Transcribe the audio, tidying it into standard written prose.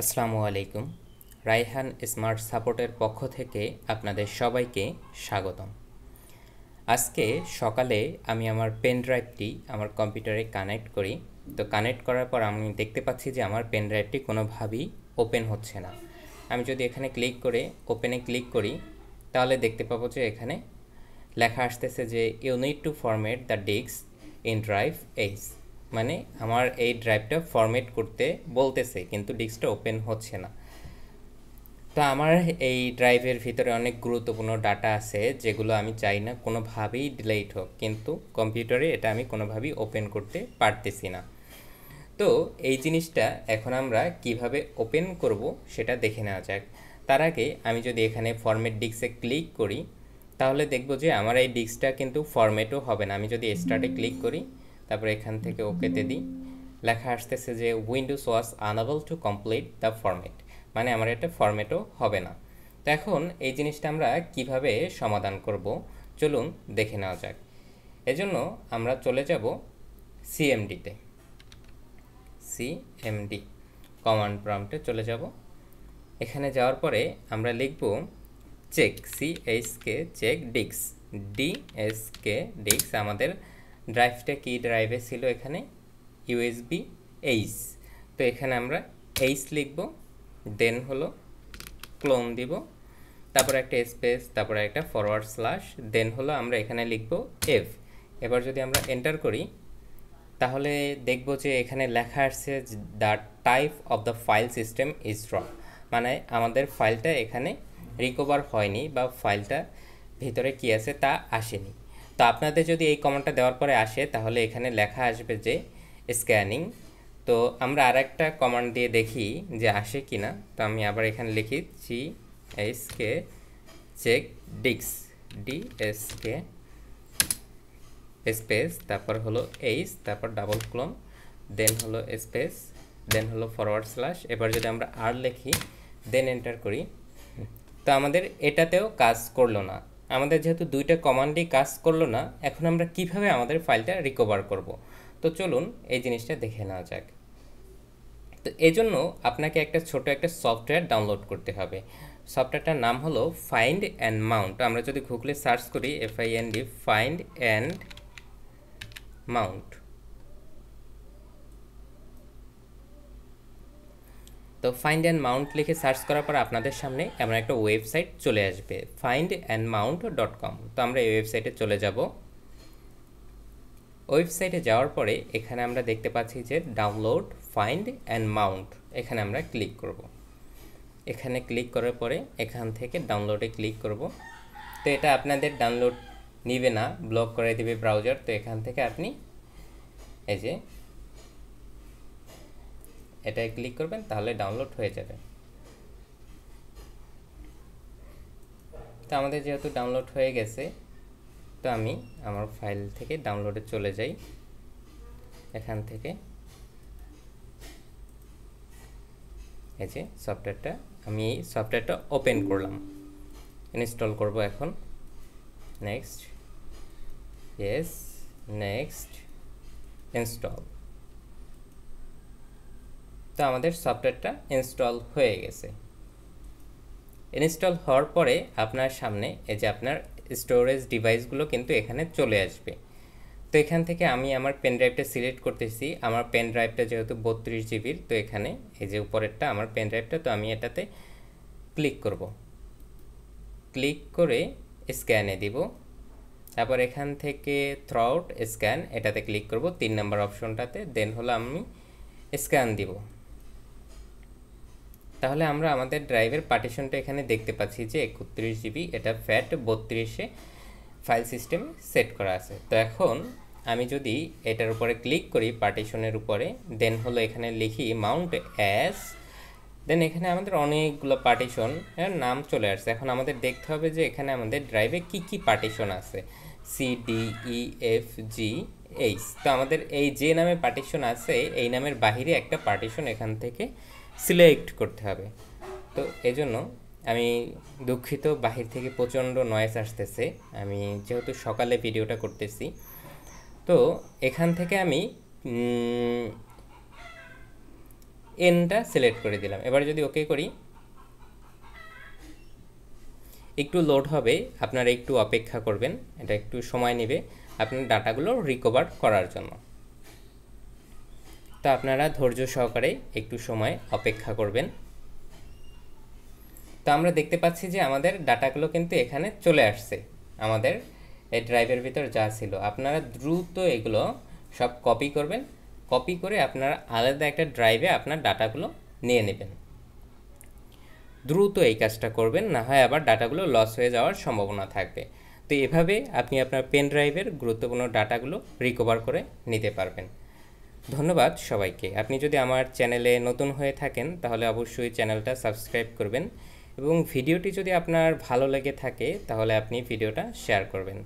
আসসালামু আলাইকুম। রায়হান স্মার্ট সাপোর্টের পক্ষ থেকে আপনাদের সবাইকে স্বাগতম। আজকে সকালে আমি আমার পেন ড্রাইভটি আমার কম্পিউটারে কানেক্ট করি। তো কানেক্ট করার পর আমি দেখতে পাচ্ছি যে আমার পেন ড্রাইভটি কোনোভাবেই ওপেন হচ্ছে না। আমি যদি এখানে ক্লিক করে ওপেনে ক্লিক করি তাহলে দেখতে পাবো যে এখানে লেখা আসতেছে যে you need to format the disk in drive H, মানে আমার এই ড্রাইভটা ফরম্যাট করতে বলতেছে কিন্তু ডিস্কটা ওপেন হচ্ছে না। তো আমার এই ড্রাইভের ভিতরে অনেক গুরুত্বপূর্ণ ডাটা আছে যেগুলো আমি চাই না কোনোভাবেই ডিলিট হোক, কিন্তু কম্পিউটারে এটা আমি কোনোভাবেই ওপেন করতে পারতেছি না। তো এই জিনিসটা এখন আমরা কিভাবে ওপেন করব সেটা দেখে নেওয়া যাক। তার আগে আমি যদি এখানে ফরম্যাট ডিস্কে ক্লিক করি তাহলে দেখব যে আমার এই ডিস্কটা কিন্তু ফরম্যাটও হবে না। আমি যদি স্টার্টে ক্লিক করি তারপর এখান থেকে ওকেতে দিই, লেখা আসতেছে যে Windows was unable to complete the format, মানে আমার এটা ফরম্যাটও হবে না। তো এখন এই জিনিসটা আমরা কিভাবে সমাধান করব চলুন দেখে নেওয়া যাক। এজন্য আমরা চলে যাব সিএমডিতে, সিএমডি কমান্ড প্রম্পটে চলে যাব। এখানে যাওয়ার পরে আমরা লিখব check, CSK check disk, DSK disk. আমাদের ড্রাইভটা কি ড্রাইভে ছিল, এখানে ইউএসবি এইচ। তো এখানে আমরা এইচ লিখব, দেন হলো ক্লোন দিব, তারপর একটা স্পেস, তারপর একটা ফরওয়ার্ড স্ল্যাশ, দেন হলো আমরা এখানে লিখব এফ। এবার যদি আমরা এন্টার করি তাহলে দেখব যে এখানে লেখা আসছে the type of the file system is wrong, মানে আমাদের ফাইলটা এখানে রিকভার হয়নি বা ফাইলটা ভিতরে কি আছে তা আসেনি। তো আপনাদের যদি এই কমান্ডটা দেওয়ার পরে আসে তাহলে এখানে লেখা আসবে যে স্ক্যানিং। তো আমরা আর একটা কমান্ড দিয়ে দেখি যে আসে কি না। তো আমি আবার এখানে লিখি GSK check disk, DSK space, তারপর হলো এইচ, তারপর ডাবল ক্লোন, দেন হলো স্পেস, দেন হলো ফরওয়ার্ড স্ল্যাশ। এবার যদি আমরা আর লিখি দেন এন্টার করি তো আমাদের এটাতেও কাজ করলো না। আমাদের যেহেতু দুইটা কমান্ডই কাজ করলো না, এখন আমরা কিভাবে আমাদের ফাইলটা রিকভার করব। তো চলুন এই জিনিসটা দেখে নেওয়া যাক। তো এজন্য আপনাকে একটা ছোট একটা সফটওয়্যার ডাউনলোড করতে হবে। সফটওয়্যারটার নাম হলো ফাইন্ড অ্যান্ড মাউন্ট। আমরা যদি গুগলে সার্চ করি FIND, ফাইন্ড অ্যান্ড মাউন্ট। তো ফাইন্ড অ্যান্ড মাউন্ট লিখে সার্চ করার পর আপনাদের সামনে এমন একটা ওয়েবসাইট চলে আসবে findandmount.com। তো আমরা এই ওয়েবসাইটে চলে যাব। ওয়েবসাইটে যাওয়ার পরে এখানে আমরা দেখতে পাচ্ছি যে ডাউনলোড ফাইন্ড অ্যান্ড মাউন্ট, এখানে আমরা ক্লিক করব। এখানে ক্লিক করার পরে এখান থেকে ডাউনলোডে ক্লিক করব। তো এটা আপনাদের ডাউনলোড নিবে না, ব্লক করে দিবে ব্রাউজার। তো এখান থেকে আপনি এই যে এটায় ক্লিক করবেন তাহলে ডাউনলোড হয়ে যাবে। তো আমাদের যেহেতু ডাউনলোড হয়ে গেছে তো আমি আমার ফাইল থেকে ডাউনলোডে চলে যাই। এখান থেকে এই যে সফটওয়্যারটা, আমি এই সফটওয়্যারটা ওপেন করলাম, ইনস্টল করব এখন। Next, yes, next, install. তো আমাদের সফটওয়্যারটা ইনস্টল হয়ে গেছে। ইনস্টল হওয়ার পরে আপনার সামনে এই যে আপনার স্টোরেজ ডিভাইসগুলো কিন্তু এখানে চলে আসবে। তো এখান থেকে আমি আমার পেন ড্রাইভটা সিলেক্ট করতেছি। আমার পেন ড্রাইভটা যেহেতু 32 জিবির, তো এখানে এই যে উপরেরটা আমার পেন ড্রাইভটা, তো আমি এটাতে ক্লিক করব। ক্লিক করে স্ক্যানে দিব, তারপর এখান থেকে থ্রুআউট স্ক্যান এটাতে ক্লিক করব 3 নম্বর অপশনটাতে, দেন হলো আমি স্ক্যান দিব। তাহলে আমরা আমাদের ড্রাইভের পার্টিশনটা এখানে দেখতে পাচ্ছি যে 31 জিবি, এটা ফ্যাট 32-এ ফাইল সিস্টেমে সেট করা আছে। তো এখন আমি যদি এটার উপরে ক্লিক করি পার্টিশনের উপরে, দেন হলো এখানে লিখি মাউন্ট অ্যাজ, দেন এখানে আমাদের অনেকগুলো পার্টিশন নাম চলে আসছে। এখন আমাদের দেখতে হবে যে এখানে আমাদের ড্রাইভে কি কি পার্টিশন আছে, CDEFGH। তো আমাদের এই যে নামে পার্টিশন আছে এই নামের বাহিরে একটা পার্টিশন এখান থেকে সিলেক্ট করতে হবে। তো এজন্য আমি দুঃখিত, বাহির থেকে প্রচণ্ড নয়েজ আসতেছে, আমি যেহেতু সকালে ভিডিওটা করতেছি। তো এখান থেকে আমি এনটা সিলেক্ট করে দিলাম। এবার যদি ওকে করি, একটু লোড হবে, আপনারা একটু অপেক্ষা করবেন, এটা একটু সময় নেবে আপনার ডাটাগুলো রিকভার করার জন্য। তো আপনারা ধৈর্য সহকারে একটু সময় অপেক্ষা করবেন। তো আমরা দেখতে পাচ্ছি যে আমাদের ডাটাগুলো কিন্তু এখানে চলে আসছে, আমাদের এই ড্রাইভের ভিতর যা ছিল। আপনারা দ্রুত এগুলো সব কপি করবেন, কপি করে আপনারা আলাদা একটা ড্রাইভে আপনার ডাটাগুলো নিয়ে নেবেন। দ্রুত এই কাজটা করবেন, না হয় আবার ডাটাগুলো লস হয়ে যাওয়ার সম্ভাবনা থাকবে। তো এভাবে আপনি আপনার পেন ড্রাইভের গুরুত্বপূর্ণ ডাটাগুলো রিকভার করে নিতে পারবেন। ধন্যবাদ সবাইকে। আপনি যদি আমার চ্যানেলে নতুন হয়ে থাকেন তাহলে অবশ্যই চ্যানেলটা সাবস্ক্রাইব করবেন এবং ভিডিওটি যদি আপনার ভালো লেগে থাকে তাহলে আপনি ভিডিওটা শেয়ার করবেন।